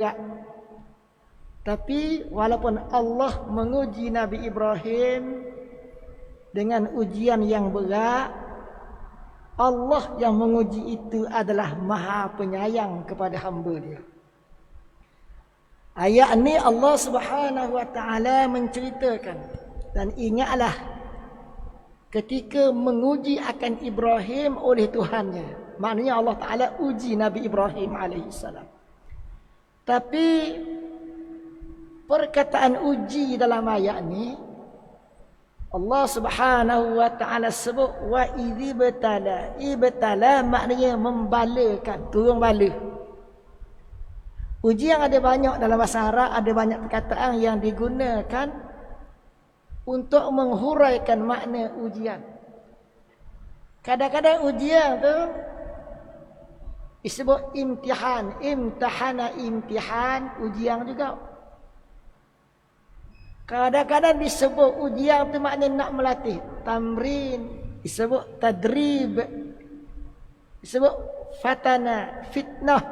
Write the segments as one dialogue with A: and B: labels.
A: berat. Tapi walaupun Allah menguji Nabi Ibrahim dengan ujian yang berat, Allah yang menguji itu adalah Maha Penyayang kepada hamba Dia. Ayat ini Allah Subhanahu wa taala menceritakan, dan ingatlah ketika menguji akan Ibrahim oleh Tuhannya. Maknanya Allah Taala uji Nabi Ibrahim alaihissalam. Tapi perkataan uji dalam ayat ni Allah Subhanahu wa taala sebut wa idzibtala. Ibtala maknanya membalakan, turun bala. Uji yang ada banyak dalam bahasa Arab, ada banyak perkataan yang digunakan untuk menghuraikan makna ujian. Kadang-kadang ujian tu disebut imtihan, imtahana, imtihan, ujian juga. Kadang-kadang disebut ujian tu maknanya nak melatih, tamrin, disebut tadrib, disebut fatana, fitnah.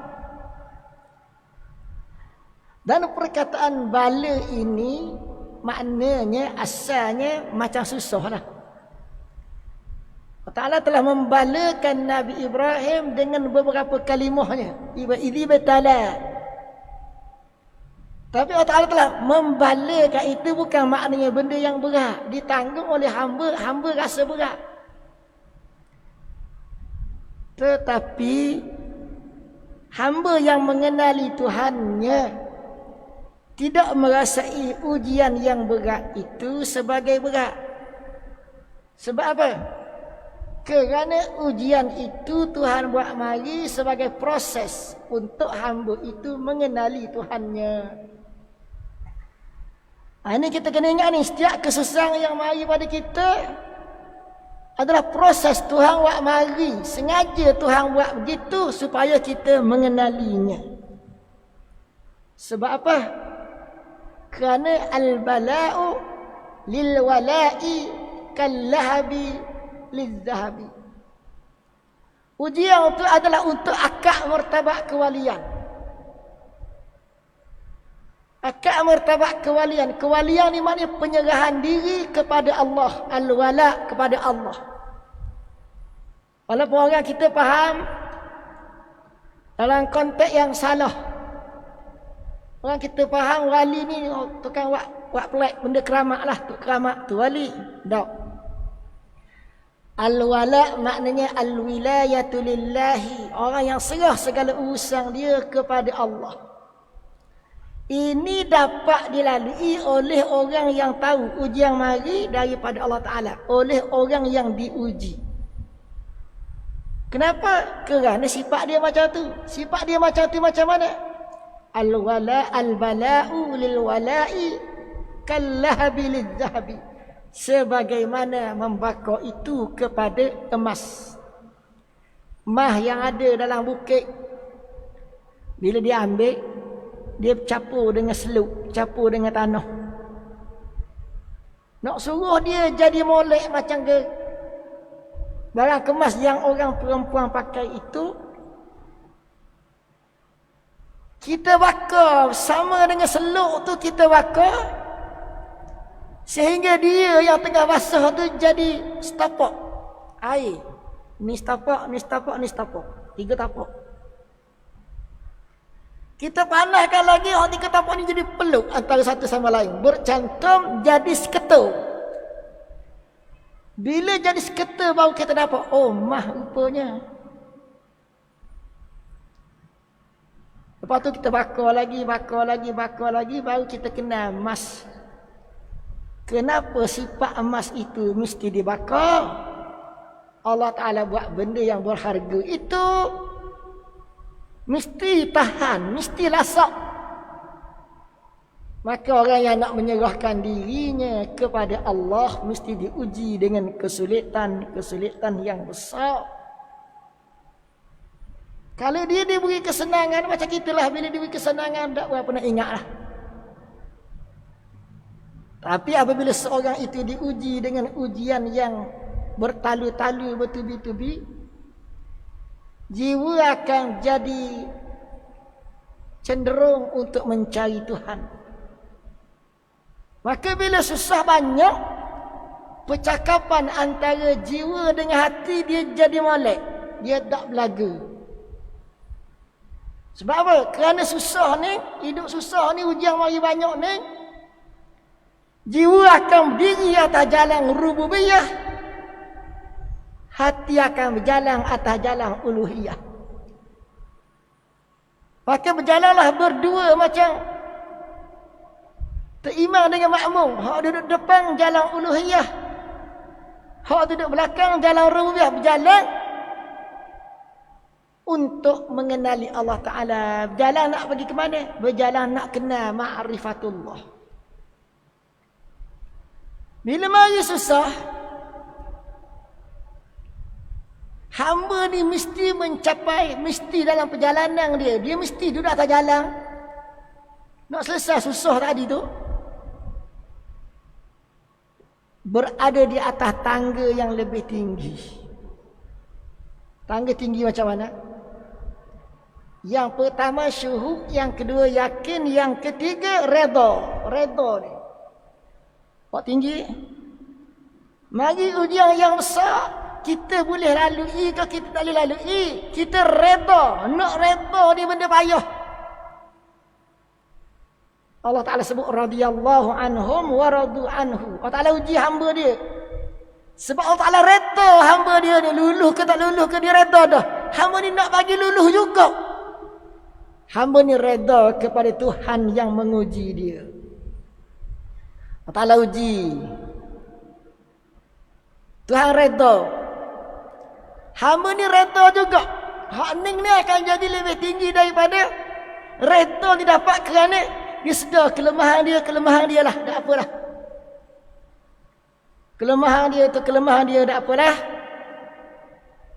A: Dan perkataan bala ini maknanya asalnya macam susah lah. Allah Ta'ala telah membalakan Nabi Ibrahim dengan beberapa kalimahnya. Idzibtala. Tapi Allah Ta'ala telah membalakan itu bukan maknanya benda yang berat. Ditanggung oleh hamba, hamba rasa berat. Tetapi hamba yang mengenali Tuhannya tidak merasai ujian yang berat itu sebagai berat. Sebab apa? Kerana ujian itu Tuhan buat mari sebagai proses untuk hamba itu mengenali Tuhannya. Ini kita kena ingat ni, setiap kesusahan yang mari pada kita adalah proses Tuhan buat mari. Sengaja Tuhan buat begitu supaya kita mengenalinya. Sebab apa? Kerana al-bala'u lil-wala'i kal-lahabi lil-zahabi. Ujian itu adalah untuk akak martabat kewalian. Akak martabat kewalian. Kewalian ni maknanya penyerahan diri kepada Allah. Al-wala' kepada Allah. Walaupun orang kita faham dalam konteks yang salah. Orang kita faham wali ni tukang buat pelik benda keramat lah. Tu keramat tu wali. Tak. Al-wala' maknanya al-wilayatu lillahi. Orang yang serah segala urusan dia kepada Allah. Ini dapat dilalui oleh orang yang tahu ujian mari daripada Allah Ta'ala. Oleh orang yang diuji. Kenapa? Kerana sifat dia macam tu. Sifat dia macam tu macam mana? Al-wala' al-bala'u lil-wala'i kal-lahabi lil-zahabi. Sebagaimana membakar itu kepada emas. Emas yang ada dalam bukit, bila dia ambil, dia capur dengan seluk, capur dengan tanah. Nak suruh dia jadi molek macam ke barang kemas yang orang perempuan pakai itu, kita bakar sama dengan seluk tu, kita bakar sehingga dia yang tengah basah tu jadi setapak air. Ni setapak, ni setapak, ni setapak. 3 tapak. Kita panaskan lagi, orang 3 tapak ni jadi peluk antara satu sama lain. Bercantum jadi seketul. Bila jadi seketul baru kita dapat, oh mah rupanya. Lepas tu kita bakar lagi, baru kita kenal emas. Kenapa sifat emas itu mesti dibakar? Allah Ta'ala buat benda yang berharga itu mesti tahan, mesti lasak. Maka orang yang nak menyerahkan dirinya kepada Allah mesti diuji dengan kesulitan yang besar. Kalau dia diberi kesenangan macam kita lah, bila diberi kesenangan tak berapa nak ingat lah. Tapi apabila seorang itu diuji dengan ujian yang bertalu-talu, bertubi-tubi, jiwa akan jadi cenderung untuk mencari Tuhan. Maka bila susah banyak, percakapan antara jiwa dengan hati dia jadi molek. Dia tak belaga. Sebab apa? Kerana susah ni, hidup susah ni, ujian mari banyak ni, jiwa akan berdiri atas jalan rububiyah, hati akan berjalan atas jalan uluhiyah. Maka berjalanlah berdua macam terimam dengan makmum. Hak duduk depan jalan uluhiyah, hak duduk belakang jalan rububiyah, berjalan untuk mengenali Allah Ta'ala. Berjalan nak pergi ke mana? Berjalan nak kenal ma'rifatullah. Bila mari susah, hamba ni mesti mencapai, mesti dalam perjalanan dia mesti duduk atas jalan. Nak selesai susah tadi tu, berada di atas tangga yang lebih tinggi. Tangga tinggi macam mana? Yang pertama syuhud, yang kedua yakin, yang ketiga redha. Redha ni Pak tinggi. Mari ujian yang besar, kita boleh lalui ke kita tak boleh lalui, kita redha. Nak redha ni benda payah. Allah Ta'ala sebut radhiyallahu anhum wa radu anhu. Allah Ta'ala uji hamba dia. Sebab Allah Ta'ala redha hamba dia ni. Luluh ke tak luluh ke dia redha dah. Hamba ni nak bagi luluh juga. Hamba ni redha kepada Tuhan yang menguji dia. Allah Ta'ala uji. Tuhan redha. Hamba ni redha juga. Hak ni akan jadi lebih tinggi daripada redha didapat kerana dia sedar kelemahan dia lah. Tak apalah. Kelemahan dia, tak apalah.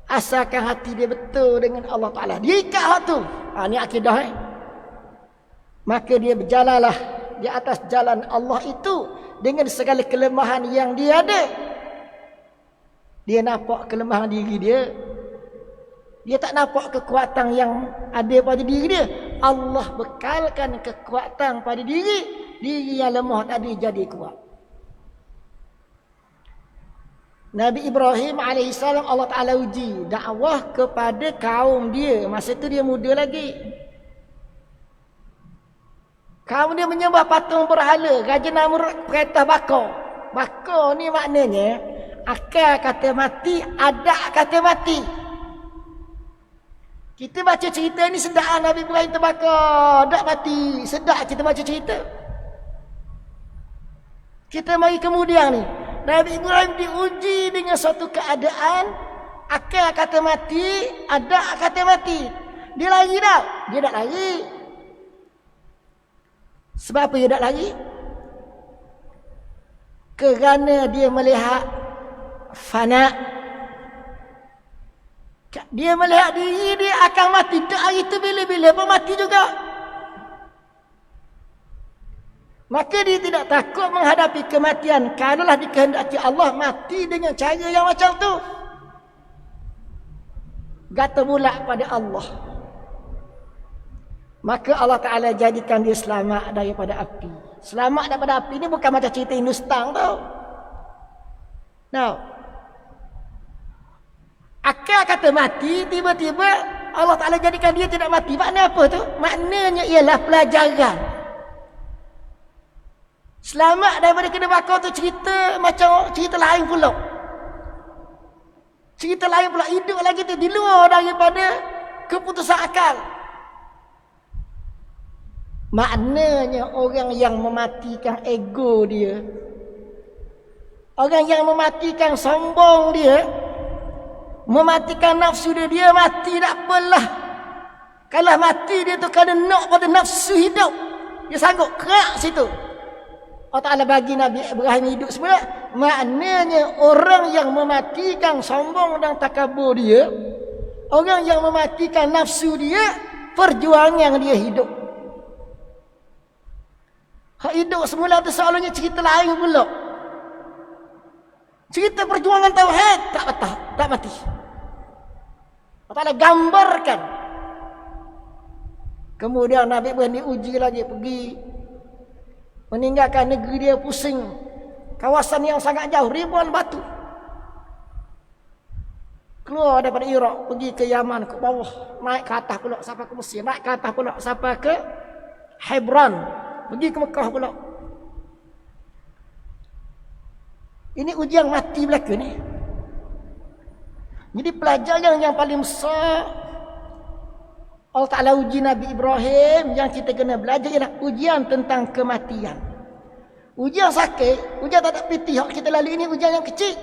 A: Asalkan hati dia betul dengan Allah Ta'ala. Dia ikat hak tu. Ni akidah Maka dia berjalanlah di atas jalan Allah itu dengan segala kelemahan yang dia ada. Dia nampak kelemahan diri dia. Dia tak nampak kekuatan yang ada pada diri dia. Allah bekalkan kekuatan pada diri. Diri yang lemah tadi jadi kuat. Nabi Ibrahim AS Allah Ta'ala uji dakwah kepada kaum dia. Masa tu dia muda lagi. Kaum dia menyembah patung berhala. Raja Namrud perintah bakar. Bakar ni maknanya akal kata mati, adat kata mati. Kita baca cerita ni sedap Nabi Ibrahim terbakar, tak mati. Sedap kita baca cerita. Kita mari kemudian ni, Nabi Ibrahim diuji dengan suatu keadaan akal kata mati, adat kata mati. Dia lari tak? Dia tak lari. Sebab apa dia tak lari? Kerana dia melihat fana. Dia melihat diri dia akan mati. Tak hari tu bila-bila pun mati juga. Maka dia tidak takut menghadapi kematian. Kalaulah dikehendaki Allah mati dengan cara yang macam tu. Gata pula pada Allah. Maka Allah Ta'ala jadikan dia selamat daripada api. Selamat daripada api ni bukan macam cerita Hindustan tau. Now, akal kata mati, tiba-tiba Allah Ta'ala jadikan dia tidak mati. Maknanya apa tu? Maknanya ialah pelajaran. Selamat daripada kena bakar tu cerita macam cerita lain pula. Cerita lain pula. Hidup lagi tu di luar daripada keputusan akal. Maknanya orang yang mematikan ego dia, orang yang mematikan sombong dia, mematikan nafsu dia, dia mati tak apalah. Kalau mati dia tu kerana nak pada nafsu hidup, dia sanggup kerak situ. Allah Ta'ala bagi Nabi Ibrahim hidup semula. Maknanya orang yang mematikan sombong dan takabur dia, orang yang mematikan nafsu dia, perjuangan dia hidup. Hak hidup semula tu seolahnya cerita lain pula. Cerita perjuangan tauhid tak patah, tak mati. Allah Ta'ala gambarkan Kemudian Nabi Ibrahim diuji lagi, pergi meninggalkan negeri dia, pusing kawasan yang sangat jauh, ribuan batu. Keluar daripada Iraq, pergi ke Yaman, ke bawah, naik ke atas pula sampai ke Mesir, naik ke atas pula sampai ke Hebron, pergi ke Mekah pula. Ini ujian mati belaka ni. Jadi pelajaran yang paling besar Allah Ta'ala uji Nabi Ibrahim yang kita kena belajar ialah ujian tentang kematian. Ujian sakit, ujian tak ada piti yang kita lalui ini ujian yang kecil.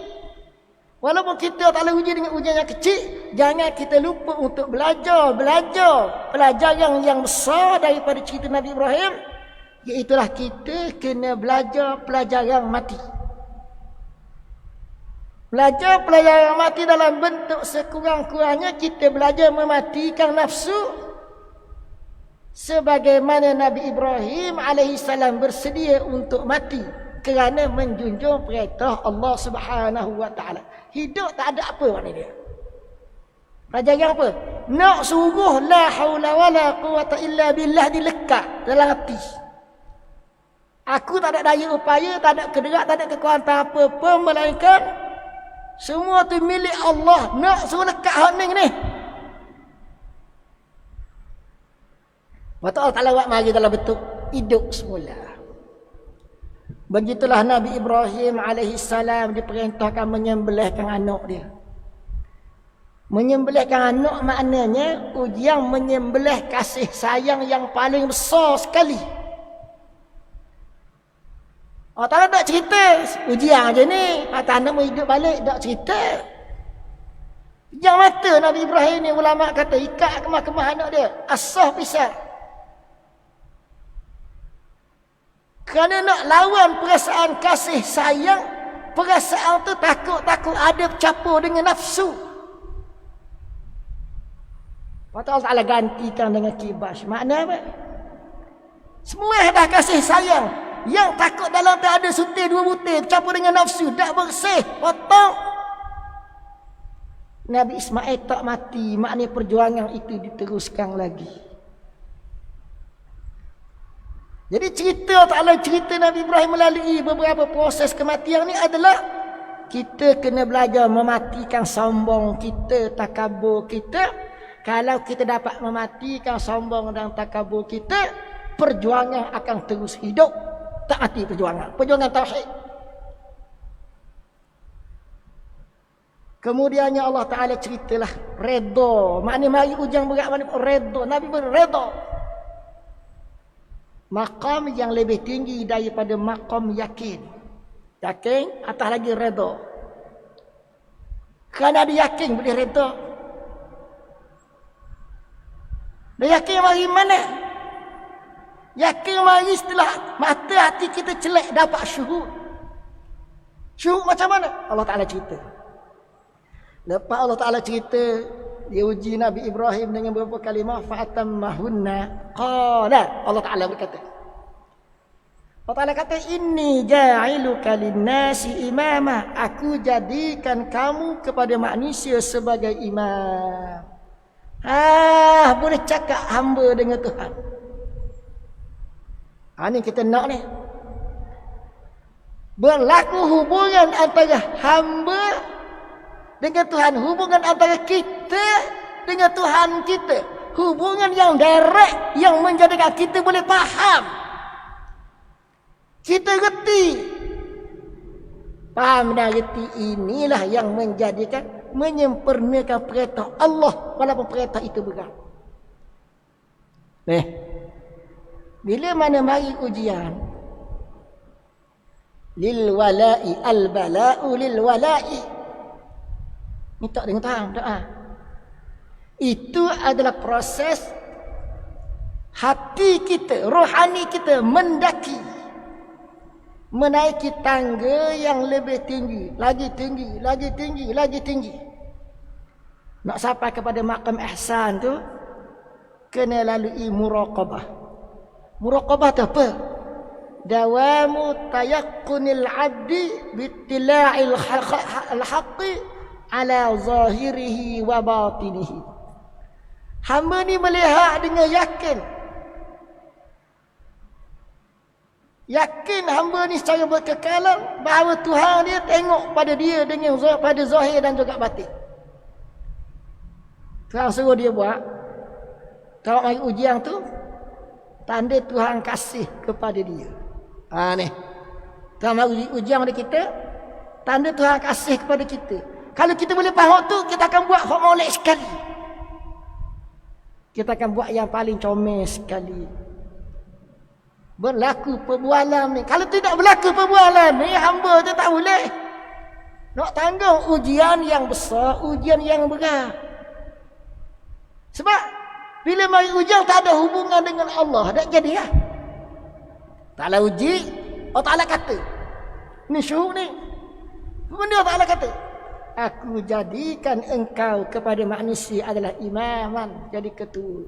A: Walaupun kita tak boleh uji dengan ujian yang kecil, jangan kita lupa untuk belajar pelajaran yang besar daripada cerita Nabi Ibrahim, iaitulah kita kena belajar pelajaran mati. Belajar pelajaran mati dalam bentuk sekurang-kurangnya kita belajar mematikan nafsu sebagaimana Nabi Ibrahim alaihissalam bersedia untuk mati kerana menjunjung perintah Allah Subhanahu wa taala. Hidup tak ada apa makna dia. Pelajaran apa? Nak suruh la haula wala quwata illa billah dilekat dalam hati. Aku tak ada daya upaya, tak ada kederak, tak ada kekuatan apa-apa melainkan semua tu milik Allah. Nak suruh lekat hak ni. Waktu Allah Ta'ala buat mari dalam bentuk hidup semula. Begitulah Nabi Ibrahim alaihissalam diperintahkan menyembelihkan anak dia. Menyembelihkan anak maknanya ujian menyembelih kasih sayang yang paling besar sekali. Allah Ta'ala tak cerita ujian je ni, atas anak hidup balik, tak cerita. Yang mata Nabi Ibrahim ni, ulama kata ikat kemah-kemah anak dia, asah pisah. Kerana nak lawan perasaan kasih sayang, perasaan tu takut ada bercampur dengan nafsu. Maka Allah Ta'ala gantikan dengan kibas. Makna apa? Semua dah kasih sayang. Yang takut dalam tak ada sutir dua butir, bercampur dengan nafsu, tak bersih, potong. Nabi Ismail tak mati, maknanya perjuangan itu diteruskan lagi. Jadi cerita Ta'ala cerita Nabi Ibrahim melalui beberapa proses kematian ni adalah kita kena belajar mematikan sombong kita, takabur kita. Kalau kita dapat mematikan sombong dan takabur kita, perjuangan akan terus hidup. Tak mati perjuangan tauhid. Kemudiannya Allah Ta'ala ceritalah redha. Maknanya mari ujian berat mana redha. Nabi pun redha. Maqam yang lebih tinggi daripada maqam yakin. Yakin atas lagi redha. Kerana ada yakin boleh redha. Dan yakin mari mana? Yakin mari setelah mata hati kita celak dapat syuhud. Syuhud macam mana? Allah Ta'ala cerita. Lepas Allah Ta'ala cerita, dia uji Nabi Ibrahim dengan beberapa kalimah fa'atammahunna qala. Allah Ta'ala berkata. Allah Ta'ala kata inni ja'iluka lin-nasi imama. Aku jadikan kamu kepada manusia sebagai imam. Boleh cakap hamba dengan Tuhan. Ini kita nak ni. Berlaku hubungan antara hamba dengan Tuhan. Hubungan antara kita dengan Tuhan kita. Hubungan yang direct, yang menjadikan kita boleh faham. Kita reti. Faham dan reti inilah yang menjadikan, menyempurnakan perintah Allah walaupun perintah itu berat. Bila mana mari ujian, lil wala'i al bala'u lil wala'i. Minta dengan Tuhan doa. Itu adalah proses hati kita, rohani kita mendaki, menaiki tangga yang lebih tinggi, lagi tinggi, lagi tinggi, lagi tinggi. Nak sampai kepada maqam ihsan tu kena lalui muraqabah. Muraqabah tu apa? Dawamu tayaqqunil 'abdi bittila'il haqqi ala zahirihi wa batinihi. Hamba ni melihat dengan yakin Yakin hamba ni secara berkekalan bahawa Tuhan dia tengok pada dia dengan pada zahir dan juga batin. Tuhan suruh dia buat. Kalau mari ujian tu, tanda Tuhan kasih kepada dia. Ni. Tuhan mari ujian pada kita, tanda Tuhan kasih kepada kita. Kalau kita boleh faham tu, kita akan buat hak molek sekali. Kita akan buat yang paling comel sekali. Berlaku perbualan ni. Kalau tidak berlaku perbualan ni, hamba tu tak boleh nak tanggung ujian yang besar, ujian yang berat. Sebab bila mari ujian tak ada hubungan dengan Allah, tak jadi lah. Taklah uji, Allah Ta'ala kata, ni syuhur ni, benda Allah Ta'ala kata, aku jadikan engkau kepada manusia adalah imaman, jadi ketua.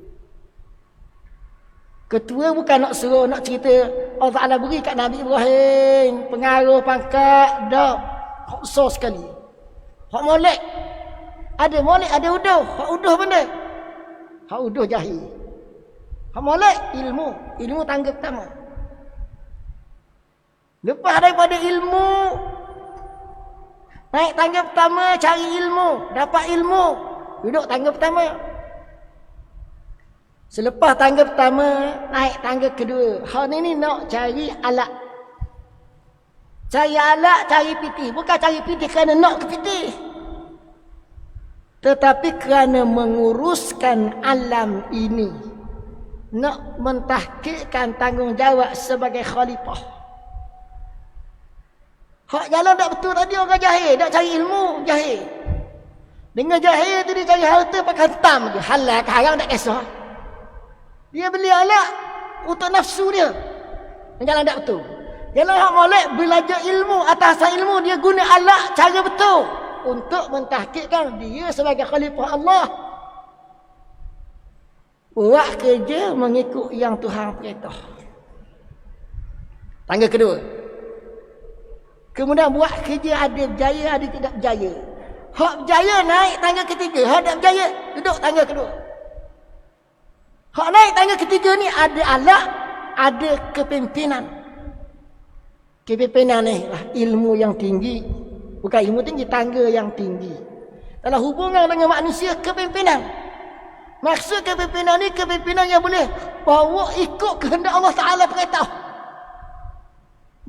A: Ketua bukan nak suruh, nak cerita Allah Ta'ala beri kat Nabi Ibrahim pengaruh pangkat, dah hak besar sekali. Hak molek, ada molek, ada uduh. Hak uduh benda, hak uduh jahil. Hak molek, ilmu tangga pertama. Lepas daripada ilmu, naik tangga pertama, cari ilmu, dapat ilmu, duduk tangga pertama. Selepas tangga pertama, naik tangga kedua. Hal ni nak cari alat. Cari alat, cari pitih. Bukan cari pitih kerana nak ke pitih, tetapi kerana menguruskan alam ini. Nak mentahkikkan tanggungjawab sebagai khalifah. Hak jalan tak betul tadi orang jahil. Nak cari ilmu, jahil. Dengan jahil tu dia cari harta pakai hentam je. Halal ke haram tak kisah. Dia beli alat untuk nafsu dia. Jalan tak betul. Jalan hak molek belajar ilmu, atas ilmu dia guna alat cara betul untuk mentahkikkan dia sebagai khalifah Allah. Buat kerja mengikut yang Tuhan perintah. Tangga kedua. Kemudian buat kerja ada berjaya, ada tidak berjaya. Hak berjaya naik tangga ketiga, hak tak berjaya duduk tangga kedua. Hak naik tangga ketiga ni ada alat, ada kepimpinan. Kepimpinan ni lah ilmu yang tinggi. Bukan ilmu tinggi, tangga yang tinggi. Dalam hubungan dengan manusia, kepimpinan. Maksud kepimpinan ni, kepimpinan yang boleh bawa ikut kehendak Allah Ta'ala perintah.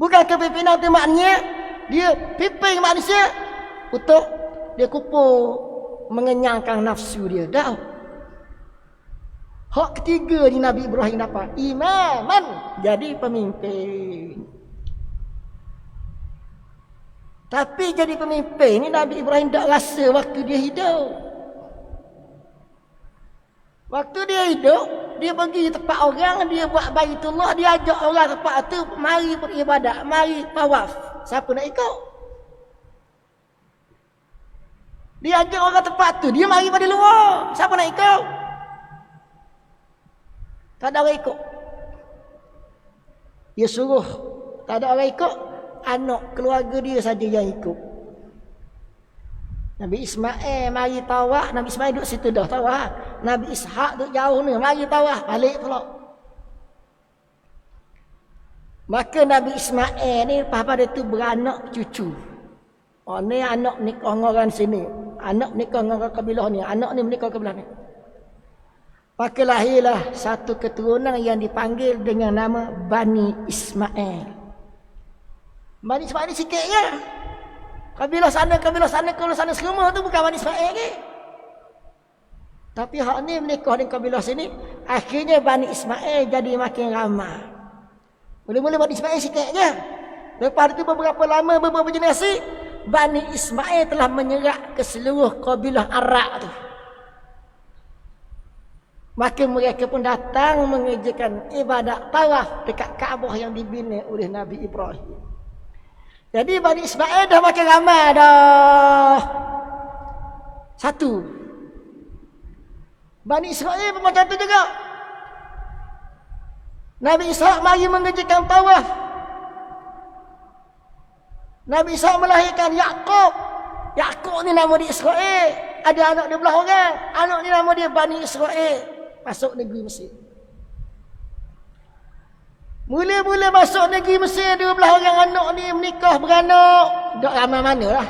A: Bukan kepimpinan tu maknanya dia pimpin manusia untuk dia kupur mengenyangkan nafsu dia. Dah. Hak ketiga ni Nabi Ibrahim dapat. Imaman, jadi pemimpin. Tapi jadi pemimpin ni Nabi Ibrahim tak rasa waktu dia hidup. Waktu dia hidup, dia pergi tempat orang, dia buat Baitullah, dia ajak orang tempat tu, mari beribadat, mari tawaf. Siapa nak ikut? Dia ajak orang tempat tu, dia mari pada luar. Siapa nak ikut? Tak ada orang ikut. Dia suruh, tak ada orang ikut, anak keluarga dia saja yang ikut. Nabi Ismail mari tawaf, Nabi Ismail duduk situ dah tawaf. Nabi Ishak duduk jauh ni, mari tawaf, balik pula. Maka Nabi Ismail ni lepas pada tu beranak cucu. Oh ni anak nikah orang sini, anak nikah dengan kabilah ni, anak ni menikah kabilah ni. Maka lahirlah satu keturunan yang dipanggil dengan nama Bani Ismail. Bani Ismail ni sikitnya. Kabilah sana, kabilah sana semua tu bukan Bani Ismail ke. Tapi hak ni menikah dengan kabilah sini, akhirnya Bani Ismail jadi makin ramai. Mula-mula Bani Ismail sikitnya. Lepas itu beberapa lama, beberapa generasi, Bani Ismail telah menyerap ke seluruh kabilah Arab tu. Maka mereka pun datang mengerjakan ibadat tawaf dekat Kaabah yang dibina oleh Nabi Ibrahim. Jadi Bani Ismail dah makin ramai dah. Satu. Bani Israel pun macam tu juga. Nabi Ishak mari mengerjakan tawaf. Nabi Ishak melahirkan Yaqub. Yaqub ni nama dia Israel. Ada anak dia belah orang. Anak ni nama dia Bani Israel. Masuk negeri Mesir. Mula-mula masuk negeri Mesir 12 orang anak ni menikah beranak. Dok ramai mana lah.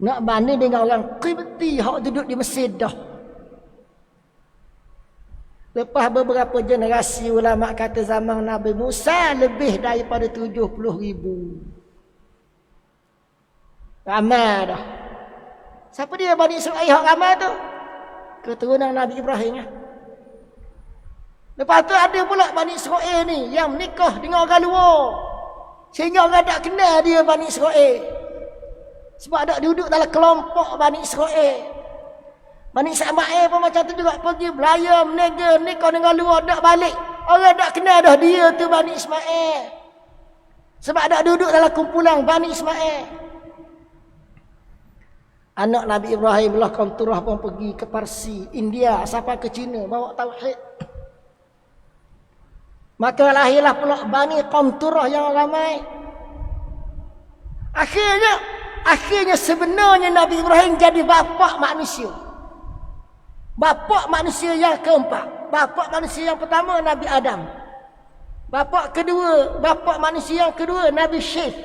A: Nak banding dengan orang Qibti hak duduk di Mesir dah. Lepas beberapa generasi ulama kata zaman Nabi Musa lebih daripada 70,000. Ramai dah. Siapa dia Bani Israil hak ramai tu? Keturunan Nabi Ibrahim lah. Lepas tu ada pula Bani Israil ni yang menikah dengan orang luar. Sehingga orang tak kenal dia Bani Israil. Sebab tak duduk dalam kelompok Bani Israil. Bani Ismail pun macam tu juga, pergi belaya, menega, nikah dengan luar, tak balik. Orang tak kenal dah dia tu Bani Ismail. Sebab tak duduk dalam kumpulan Bani Ismail. Anak Nabi Ibrahim lah Qanturah pun pergi ke Parsi, India, sampai ke China, bawa tauhid. Maka lahirlah pula Bani Qanturah yang ramai. Akhirnya sebenarnya Nabi Ibrahim jadi bapa manusia. Bapa manusia yang keempat. Bapa manusia yang pertama Nabi Adam. Bapa manusia yang kedua Nabi Syekh.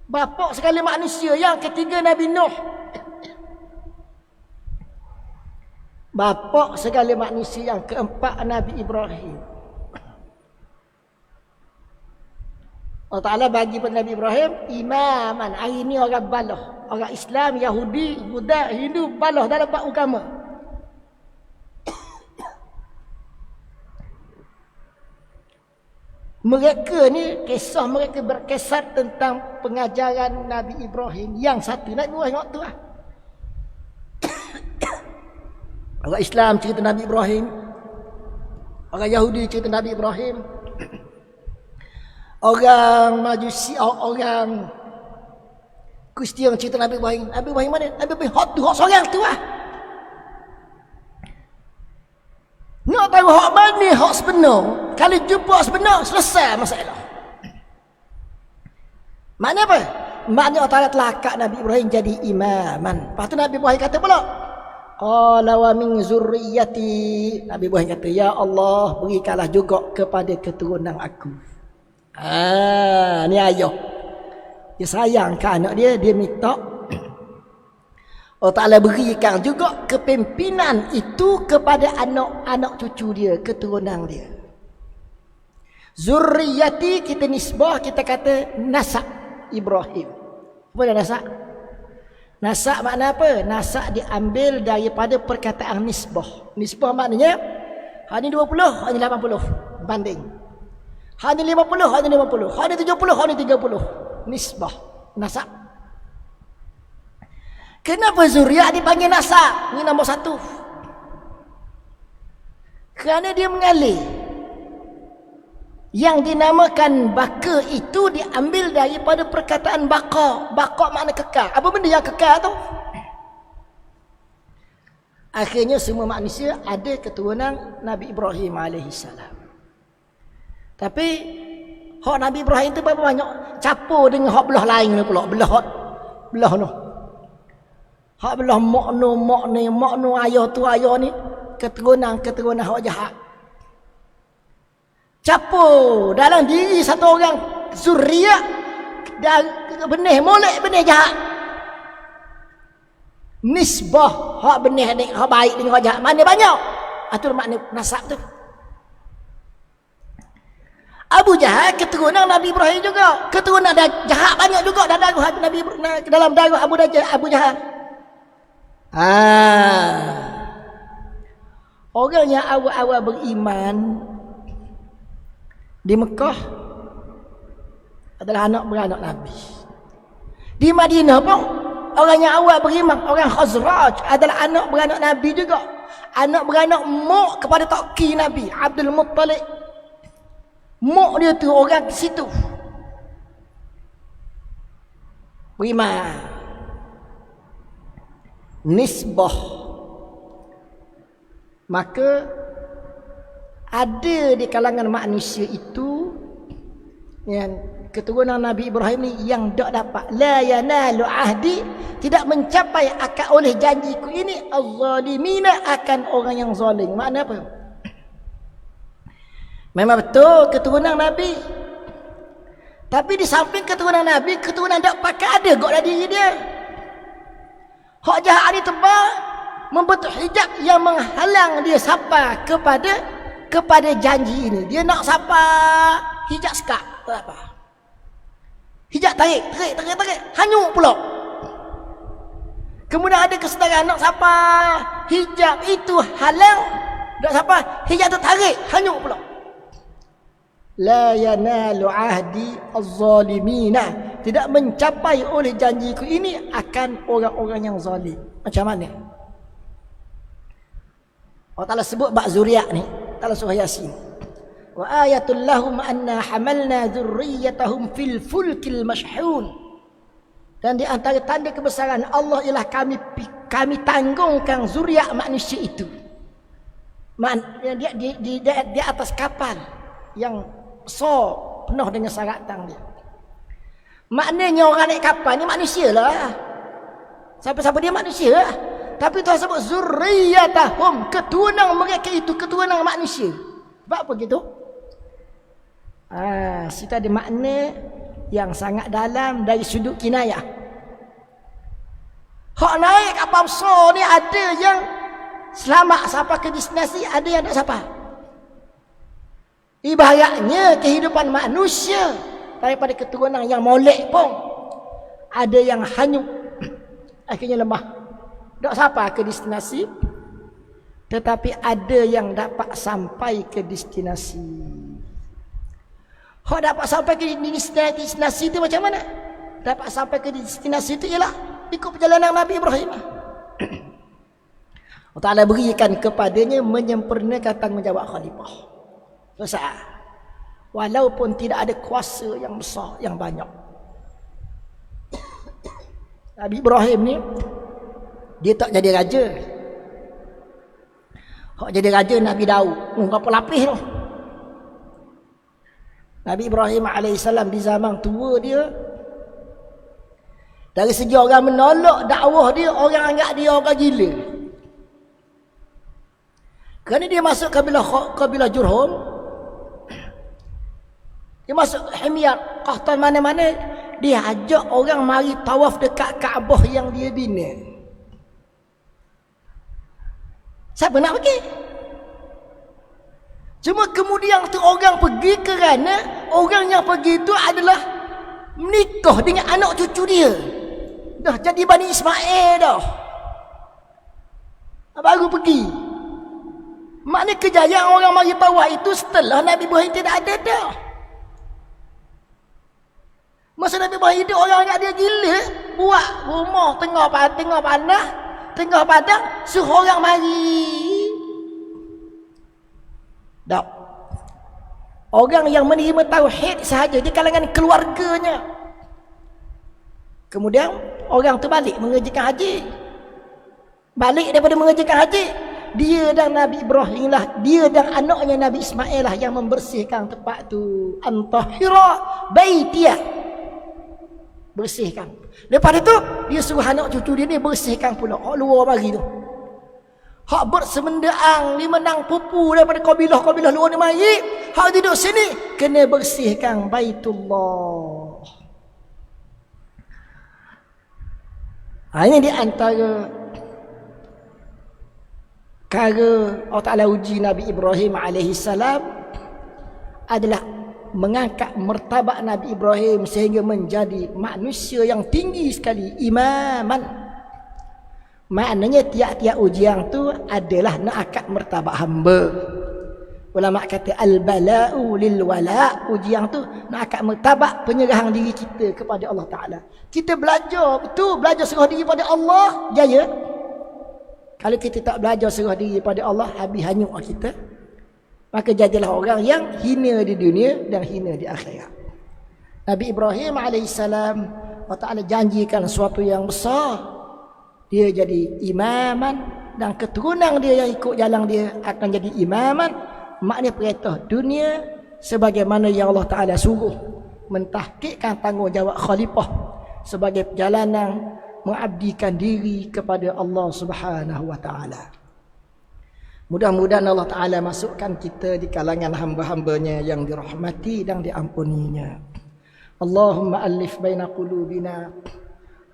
A: Bapa sekali manusia yang ketiga Nabi Nuh. Bapa sekali manusia yang keempat Nabi Ibrahim. Allah Ta'ala bagi pada Nabi Ibrahim imaman. Hari ini orang balah. Orang Islam, Yahudi, Buddha, Hindu balah dalam bab agama. Mereka ni, kisah mereka berkisar tentang pengajaran Nabi Ibrahim. Yang satu, Nabi Ibrahim waktu lah. Orang Islam cerita Nabi Ibrahim. Orang Yahudi cerita Nabi Ibrahim. Orang Majusi, orang Kristian cerita Nabi Ibrahim. Nabi Ibrahim mana? Nabi Ibrahim hak tu, hak seorang tu lah. Nak tahu hak mana hak sebenar. Kalau jumpa hak sebenar, selesai masalah. Maknanya apa? Maknanya Allah Ta'ala telah akad Nabi Ibrahim jadi imaman. Lepas tu Nabi Ibrahim kata pula, qala wa min zurriyati. Nabi Ibrahim kata, ya Allah, berikanlah juga kepada keturunan aku. Ni ayah. Dia sayang ke anak dia, dia minta Allah Ta'ala berikan juga kepimpinan itu kepada anak-anak cucu dia, keturunan dia. Zurriyati kita nisbah, kita kata nasab Ibrahim. Apa dia nasab? Nasab makna apa? Nasab diambil daripada perkataan nisbah. Nisbah maknanya hanya 20, hanya 80 banding. Hanya 50, hanya 50. Hanya 70, hanya 30. Nisbah. Nasab. Kenapa zuriat dipanggil nasab? Ini nombor satu. Kerana dia mengalir. Yang dinamakan baka itu diambil daripada perkataan baka. Baka makna kekal. Apa benda yang kekal tu? Akhirnya semua manusia ada keturunan Nabi Ibrahim alaihissalam. Tapi hak Nabi Ibrahim tu berapa banyak campur dengan hak belah lain ni pula. Belah no. Hak belah makna ayah tu ayah ni keturunan hak jahat. Campur dalam diri satu orang zuriat dan benih molek benih jahat. Nisbah hak benih ni hak baik dengan hak jahat mana banyak? Itu makna nasab tu. Abu Jahal keturunan Nabi Ibrahim juga. Keturunan jahat banyak juga dalam darah Abu Jahal. Orang yang awal-awal beriman di Mekah adalah anak beranak Nabi. Di Madinah pun orang yang awal beriman, orang Khazraj adalah anak beranak Nabi juga. Anak beranak mak kepada Taqi Nabi, Abdul Muttalib. Mak dia tu orang di situ. Beriman. Nisbah. Maka ada di kalangan manusia itu yang keturunan Nabi Ibrahim ni yang tak dapat la yanalu ahdi, tidak mencapai akad oleh janjiku ini az-zalimina, akan orang yang zalim. Makna apa? Memang betul keturunan Nabi. Tapi di samping keturunan Nabi, keturunan tak pakai ada gok dalam diri dia. Hak jahat ni tebal, membentuk hijab yang menghalang dia sampai kepada janji ini. Dia nak sampai hijab sekak, tak apa. Hijab tarik, hanyut pula. Kemudian ada kesedaran nak sampai hijab itu halang, nak sampai hijab tu tarik, hanyut pula. La yanalu ahdi az-zalimina, tidak mencapai oleh janjiku ini akan orang-orang yang zalim. Macam mana? Allah Ta'ala sebut bab zuriat ni dalam surah Yasin. Wa ayatul lahum anna hamalna dzurriyyatahum fil fulkil mashhun. Dan di antara tanda kebesaran Allah ialah kami tanggungkan zuriat manusia itu. Dia di atas kapal yang besar, penuh dengan saratan dia. Maknanya orang naik kapal ni manusia lah. Siapa-siapa dia manusia lah. Tapi Tuhan sebut zurriyatahum, keturunan mereka itu keturunan manusia. Sebab apa gitu? Situ ada makna yang sangat dalam dari sudut kinayah. Hak naik kapal besar ni ada yang selamat sampai ke destinasi, ada yang tak sampai. Ibaratnya kehidupan manusia daripada keturunan yang molek pun ada yang hanyut, akhirnya lemah, tak sampai ke destinasi. Tetapi ada yang dapat sampai ke destinasi. Hak dapat sampai ke destinasi itu macam mana? Dapat sampai ke destinasi itu ialah ikut perjalanan Nabi Ibrahim. Allah Ta'ala berikan kepadanya menyempurnakan tanggungjawab khalifah. Selesai. Walaupun tidak ada kuasa yang besar, yang banyak. Nabi Ibrahim ni, dia tak jadi raja. Hak jadi raja Nabi Daud. Berapa lapis tu? Nabi Ibrahim AS di zaman tua dia, dari segi orang menolak dakwah dia, orang anggap dia orang gila. Kerana dia masuk kabilah Jurhum, dia masuk Himyar, Qahtan, mana-mana, dia ajak orang mari tawaf dekat Kaabah yang dia bina. Siapa nak pergi? Cuma kemudian tu orang pergi kerana orang yang pergi itu adalah menikah dengan anak cucu dia. Dah jadi Bani Ismail dah. Baru pergi. Maknanya kejayaan orang mari tawaf itu setelah Nabi Ibrahim tidak ada dah. Masa Nabi Ibrahim hidup, orang ingat dia gila. Buat rumah tengah panah, tengah padang, suruh orang mari. Tak. Orang yang menerima tauhid sahaja di kalangan keluarganya. Kemudian orang tu balik mengerjakan haji. Balik daripada mengerjakan haji, dia dan Nabi Ibrahim lah, dia dan anaknya Nabi Ismail lah yang membersihkan tempat tu. Antahira baitiyah, bersihkan. Lepas itu dia suruh anak cucu dia ni bersihkan pula. Hak luar bagi tu, hak bersemendaang ni menang pupu daripada kabilah-kabilah luar ni mari, hak duduk sini kena bersihkan Baitullah. Ini di antara cara Allah Ta'ala uji Nabi Ibrahim AS adalah mengangkat martabat Nabi Ibrahim sehingga menjadi manusia yang tinggi sekali, imaman. Maknanya tiap-tiap ujian tu adalah nak angkat martabat hamba. Ulama kata al-bala'u lil wala', ujian tu nak angkat martabat penyerahan diri kita kepada Allah Ta'ala. Kita belajar betul, belajar serah diri pada Allah, jaya. Kalau kita tak belajar serah diri pada Allah, habis hanyut kita. Maka jadilah orang yang hina di dunia dan hina di akhirat. Nabi Ibrahim AS, Allah Ta'ala janjikan sesuatu yang besar. Dia jadi imaman, dan keturunan dia yang ikut jalan dia akan jadi imaman. Maknanya perintah dunia sebagaimana yang Allah Ta'ala suruh, mentahqiqkan tanggungjawab khalifah sebagai perjalanan mengabdikan diri kepada Allah Subhanahu wa Ta'ala. Mudah-mudahan Allah Ta'ala masukkan kita di kalangan hamba-hambanya yang dirahmati dan diampuninya. Allahumma alif baina qulubina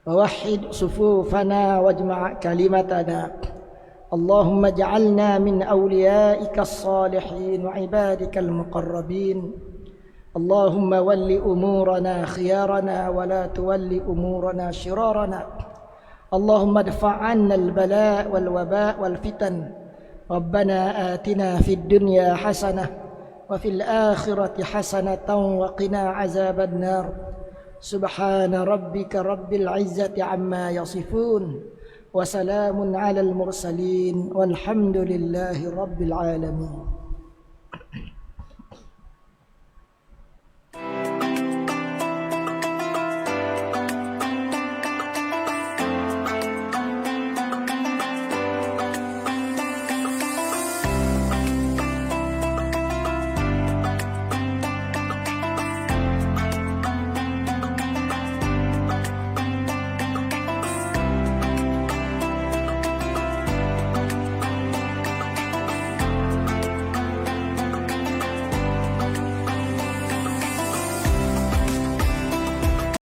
A: wa wahhid sufufana wajma' kalimatana. Allahumma ja'alna min awliyaika as-salihin wa ibadika al-muqarrabin. Allahumma walli umurana khiyarana wa la tuwalli umurana shirarana. Allahumma adfa' 'anna al-bala' wal-waba' wal-fitan. ربنا آتنا في الدنيا حسنة وفي الآخرة حسنة وقنا عذاب النار سبحان ربك رب العزة عما يصفون وسلام على المرسلين والحمد لله رب العالمين.